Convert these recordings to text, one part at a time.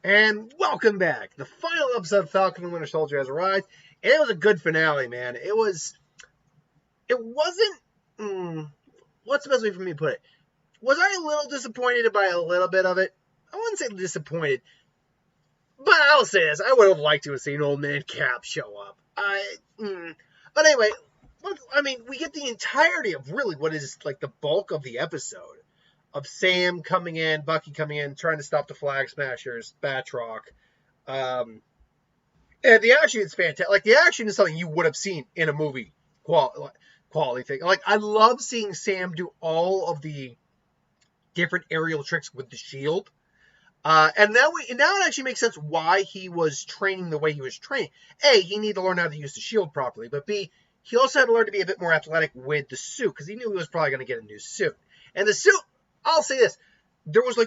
And welcome back. The final episode of Falcon and Winter Soldier has arrived, and it was a good finale, man. It wasn't. What's the best way for me to put it? Was I a little disappointed by a little bit of it? I wouldn't say disappointed, but I'll say this: I would have liked to have seen Old Man Cap show up. But anyway, we get the entirety of really what is like the bulk of the episode of Sam coming in, Bucky coming in, trying to stop the Flag Smashers, Batroc. And the action is fantastic. Like, the action is something you would have seen in a movie quality thing. Like, I love seeing Sam do all of the different aerial tricks with the shield. And now it actually makes sense why he was training the way he was training. A, he needed to learn how to use the shield properly. But B, he also had to learn to be a bit more athletic with the suit, because he knew he was probably going to get a new suit. And the suit, I'll say this, there was the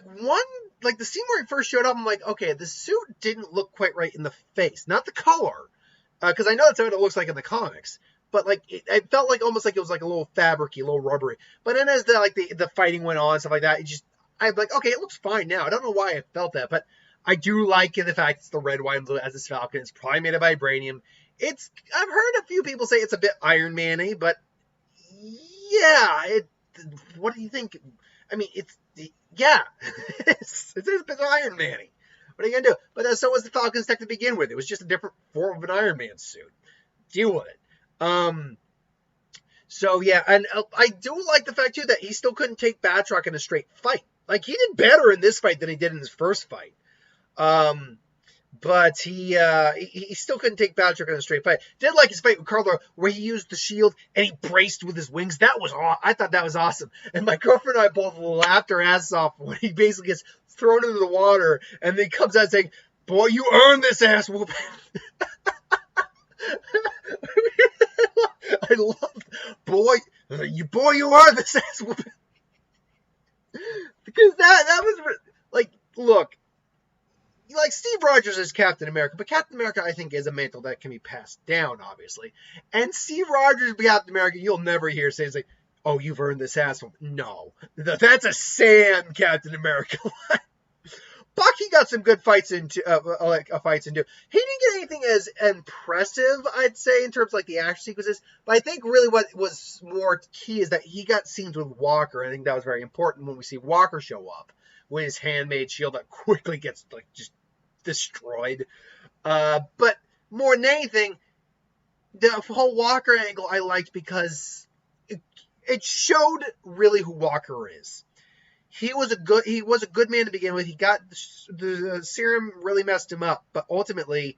scene where he first showed up, I'm like, okay, the suit didn't look quite right in the face. Not the color, because I know that's what it looks like in the comics. But it felt like almost like it was like a little fabricy, a little rubbery. But then as the fighting went on, stuff like that, I'm like, okay, it looks fine now. I don't know why I felt that, but I do like the fact it's the red, white, and blue as this Falcon. It's probably made of vibranium. I've heard a few people say it's a bit Iron Man-y, but yeah, what do you think? I mean, it's a bit Iron Man-y. What are you gonna do? But so was the Falcon's tech to begin with. It was just a different form of an Iron Man suit. Deal with it. So yeah, and I do like the fact too that he still couldn't take Batroc in a straight fight. Like, he did better in this fight than he did in his first fight. But he still couldn't take Batroc in a straight fight. Did like his fight with Carlo, where he used the shield and he braced with his wings. I thought that was awesome. And my girlfriend and I both laughed our asses off when he basically gets thrown into the water and then he comes out saying, "Boy, you earned this ass whooping." I love, boy, you earned this ass whooping. Because that was like, look. Like, Steve Rogers is Captain America, but Captain America, I think, is a mantle that can be passed down, obviously. And Steve Rogers, Captain America, you'll never hear say, like, "Oh, you've earned this asshole." No. That's a Sam Captain America. Bucky got some good fights into. He didn't get anything as impressive, I'd say, in terms of like the action sequences. But I think really what was more key is that he got scenes with Walker. I think that was very important when we see Walker show up with his handmade shield that quickly gets like just destroyed. But more than anything, the whole Walker angle I liked because it showed really who Walker is. He was a good man to begin with. He got the serum really messed him up, but ultimately,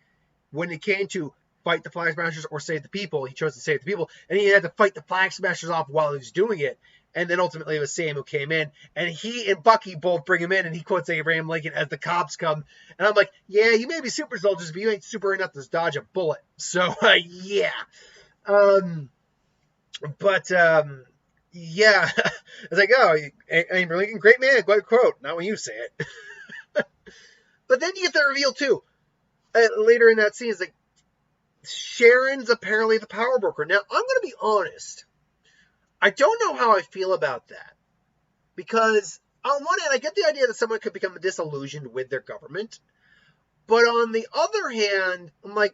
when it came to fight the Flag Smashers or save the people, he chose to save the people, and he had to fight the Flag Smashers off while he was doing it. And then ultimately it was Sam who came in, and he and Bucky both bring him in, and he quotes Abraham Lincoln as the cops come. And I'm like, yeah, you may be super soldiers, but you ain't super enough to dodge a bullet. So, yeah. Yeah. It's like, oh, Abraham Lincoln, great man, great quote. Not when you say it. But then you get the reveal, too. Later in that scene, it's like, Sharon's apparently the power broker. Now, I'm going to be honest. I don't know how I feel about that. Because on one hand, I get the idea that someone could become disillusioned with their government. But on the other hand, I'm like,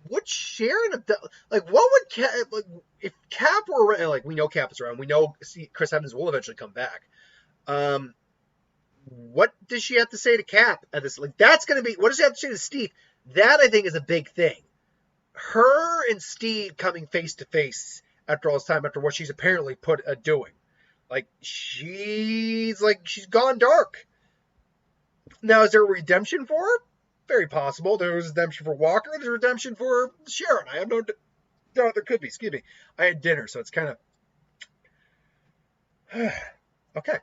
would Sharon have done? Like, what would Cap, like, if Cap were around, like, we know Cap is around, we know Chris Evans will eventually come back. What does she have to say to Cap at this? Like, that's going to be, what does she have to say to Steve? That, I think, is a big thing. Her and Steve coming face to face after all this time, after what she's apparently doing. Like, she's gone dark. Now, is there a redemption for her? Very possible. There's redemption for Walker. There's redemption for Sharon. I have no doubt there could be. Excuse me. I had dinner, so it's kind of... okay.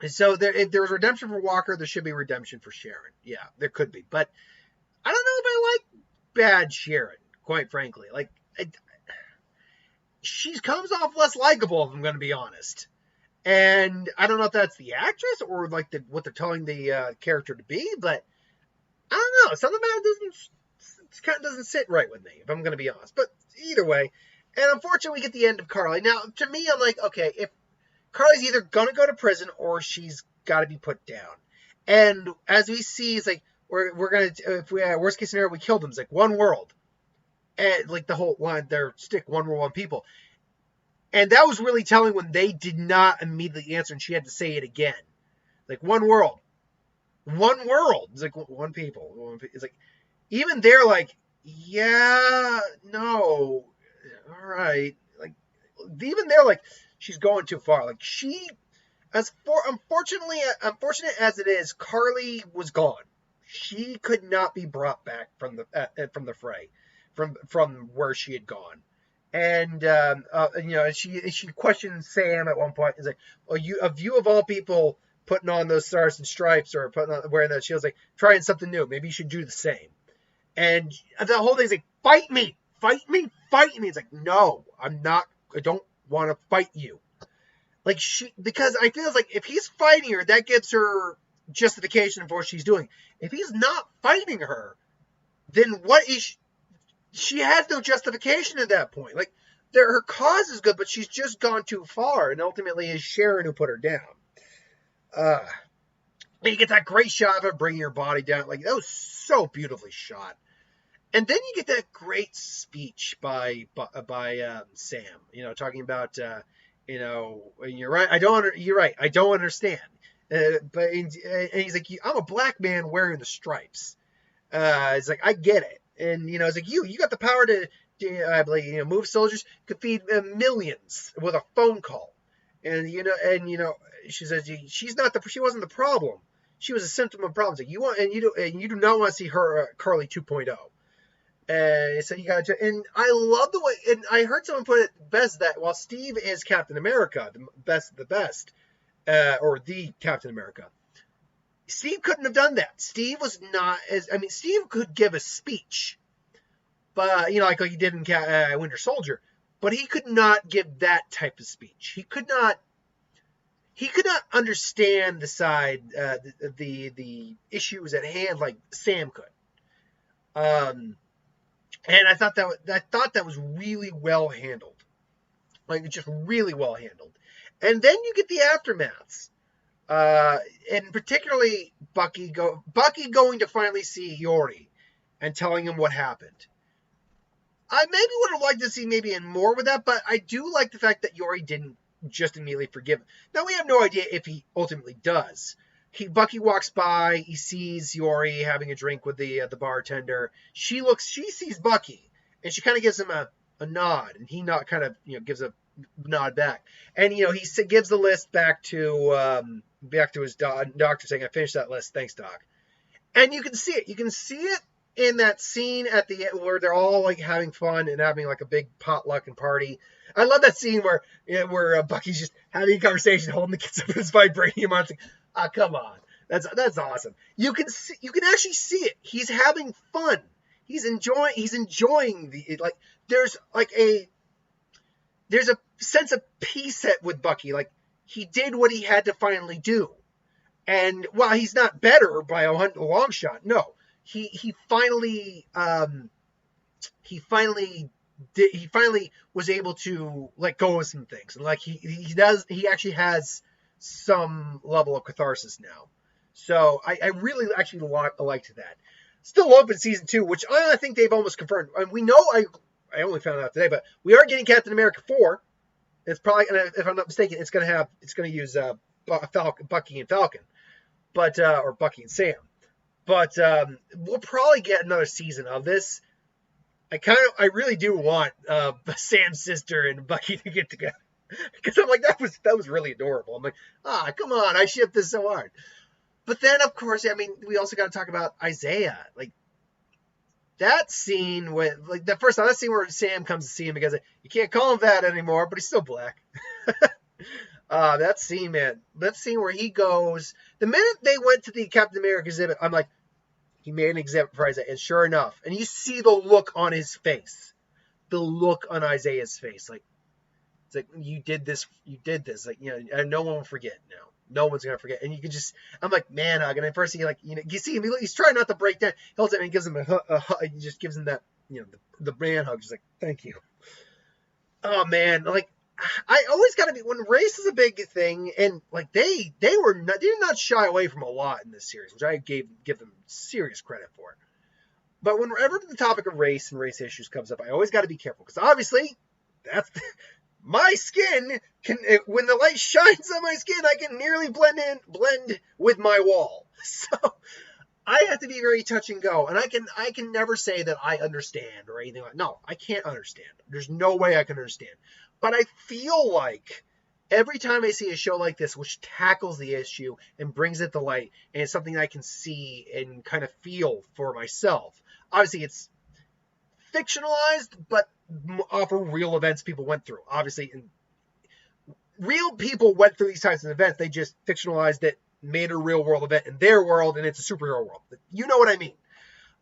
So if there's redemption for Walker, there should be redemption for Sharon. Yeah, there could be. But I don't know if I like bad Sharon, quite frankly. Like, she comes off less likable, if I'm going to be honest. And I don't know if that's the actress or like what they're telling the character to be, but I don't know. Something about it kind of doesn't sit right with me, if I'm going to be honest. But either way, and unfortunately, we get the end of Carly. Now, to me, I'm like, okay, if Carly's either going to go to prison or she's got to be put down. And as we see, it's like we're gonna, if we worst case scenario we killed them. It's like one world, and like the whole line, their stick, one world, one people. And that was really telling when they did not immediately answer, and she had to say it again, like one world, one world. It's like one people. It's like even they're like, yeah, no, all right. Like even they're like, she's going too far. Like she, unfortunate as it is, Carly was gone. She could not be brought back from the fray, from where she had gone. And she questioned Sam at one point. It's like, "Oh, you of all people putting on those stars and stripes or wearing that shield, like trying something new. Maybe you should do the same." And the whole thing's like, "Fight me, fight me, fight me." It's like, no, I'm not. I don't want to fight you. Like because I feel like if he's fighting her, that gives her justification for what she's doing. If he's not fighting her, then what is she has no justification at that point. Like her cause is good, but she's just gone too far, and ultimately it's Sharon who put her down. You get that great shot of her bringing her body down. Like that was so beautifully shot. And then you get that great speech by Sam. Talking about you're right. You're right. I don't understand. And he's like, I'm a black man wearing the stripes. It's like, I get it. And it's like you got the power I believe, move soldiers, could feed millions with a phone call. And she says she wasn't the problem. She was a symptom of problems. Like you do not want to see her Carly 2.0. So you got to, and I love the way, and I heard someone put it best that while Steve is Captain America, the best, or the Captain America, Steve couldn't have done that. Steve was not Steve could give a speech, but like he did in Winter Soldier, but he could not give that type of speech. He could not understand the side, the issues at hand like Sam could. And I thought that was really well handled, like just really well handled. And then you get the aftermaths, and particularly Bucky going to finally see Yori, and telling him what happened. I maybe would have liked to see maybe more with that, but I do like the fact that Yori didn't just immediately forgive him. Now we have no idea if he ultimately does. Bucky walks by, he sees Yori having a drink with the bartender. She sees Bucky, and she kind of gives him a nod, and he gives a nod back. And he gives the list back to his doctor, saying, "I finished that list, thanks, doc." And you can see it. You can see it in that scene at the end where they're all like having fun and having like a big potluck and party. I love that scene where Bucky's just having a conversation, holding the kids up in his vibranium on. It's like, come on. That's awesome. You can actually see it. He's having fun. He's enjoying there's a sense of peace with Bucky. Like he did what he had to finally do. And while he's not better by a long shot, no. He finally was able to let go of some things. And like he actually has some level of catharsis now. So I really actually liked that. Still open season 2, which I think they've almost confirmed. And we know I only found out today, but we are getting Captain America 4. It's probably gonna, if I'm not mistaken, it's gonna use Bucky and Falcon, but or Bucky and Sam. But we'll probably get another season of this. I really do want Sam's sister and Bucky to get together. Because I'm like, that was really adorable. I'm like, come on, I shipped this so hard. But then, of course, we also got to talk about Isaiah. Like, that scene that scene where Sam comes to see him because you can't call him that anymore, but he's still black. That scene, man. That scene where he goes, the minute they went to the Captain America exhibit, I'm like, he made an exhibit for Isaiah, and sure enough, and you see the look on his face. The look on Isaiah's face, like, it's like, you did this, like, and no one will forget now. No one's gonna forget. And you can just, I'm like, man hug. And at first you see him, he's trying not to break down. He holds it and he gives him a hug. He just gives him that, the man hug. Just like, thank you. Oh man, like, I always got to be when race is a big thing, and like they did not shy away from a lot in this series, which I give them serious credit for. But whenever the topic of race and race issues comes up, I always got to be careful because obviously that's my skin can when the light shines on my skin, I can nearly blend with my wall. So I have to be very touch and go, and I can never say that I understand or anything like. No, I can't understand. There's no way I can understand. But I feel like every time I see a show like this, which tackles the issue and brings it to light, and it's something I can see and kind of feel for myself. Obviously, it's fictionalized, but off of real events people went through. Obviously, real people went through these types of events. They just fictionalized it, made a real world event in their world, and it's a superhero world. You know what I mean?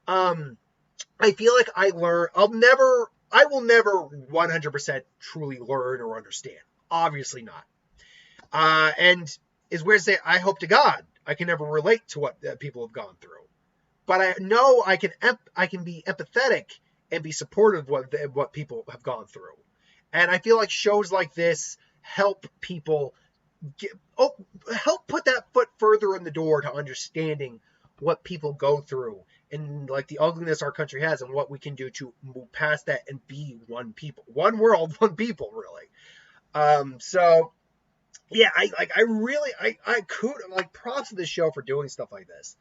I feel like I will never 100% truly learn or understand. Obviously not. And is where to say, I hope to God I can never relate to what people have gone through. But I know I can be empathetic and be supportive of what people have gone through. And I feel like shows like this help people help put that foot further in the door to understanding what people go through and like the ugliness our country has and what we can do to move past that and be one world, one people, really. So yeah, I could like props to this show for doing stuff like this.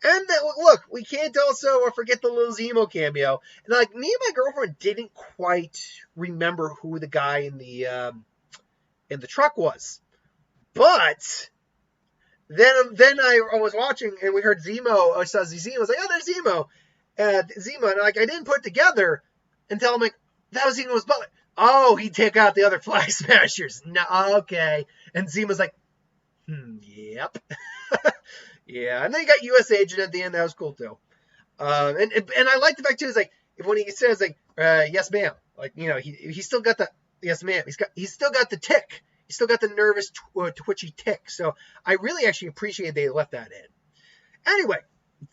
And look, we can't also forget the little Zemo cameo. And like me and my girlfriend didn't quite remember who the guy in the truck was, but then I was watching and we heard Zemo. I saw Zemo. I was like, oh, there's Zemo. Zemo. And like I didn't put it together until I'm like, that was Zemo's butler. Oh, he took out the other Flag Smashers. No, okay. And Zemo's like, yep. Yeah, and then you got U.S. Agent at the end. That was cool too. And I like the fact too is like when he says like yes ma'am, like you know he still got the yes ma'am. He's still got the tick. He's still got the nervous twitchy tick. So I really actually appreciate they left that in. Anyway,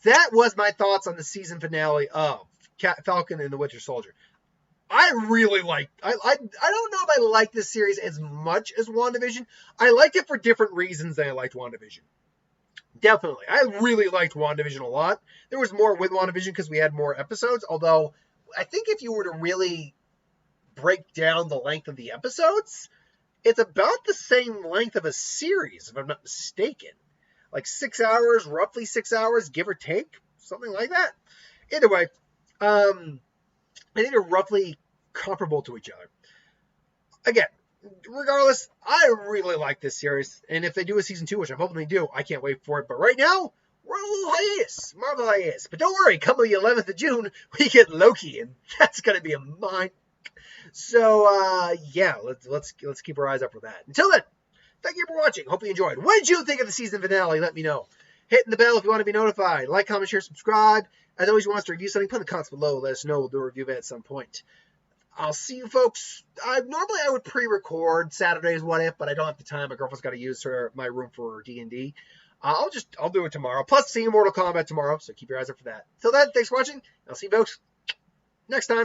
that was my thoughts on the season finale of Falcon and the Winter Soldier. I really liked. I don't know if I like this series as much as WandaVision. I liked it for different reasons than I liked WandaVision. Definitely. I really liked WandaVision a lot. There was more with WandaVision because we had more episodes, although I think if you were to really break down the length of the episodes, it's about the same length of a series, if I'm not mistaken. Like 6 hours, roughly 6 hours, give or take, something like that. Either way, I think they're roughly comparable to each other. Again, regardless, I really like this series, and if they do a season 2, which I'm hoping they do, I can't wait for it. But right now, we're on a little hiatus, Marvel hiatus. But don't worry, come the 11th of June, we get Loki, and that's gonna be a mind. So yeah, let's keep our eyes up for that. Until then, thank you for watching. Hope you enjoyed. What did you think of the season finale? Let me know. Hitting the bell if you want to be notified. Like, comment, share, subscribe. As always, you want us to review something, put in the comments below. Let us know. We'll do a review of it at some point. I'll see you folks. Normally I would pre-record Saturdays What If, but I don't have the time. My girlfriend's got to use my room for D&D. I'll do it tomorrow. Plus, seeing Mortal Kombat tomorrow, so keep your eyes up for that. Till then, thanks for watching. I'll see you folks next time.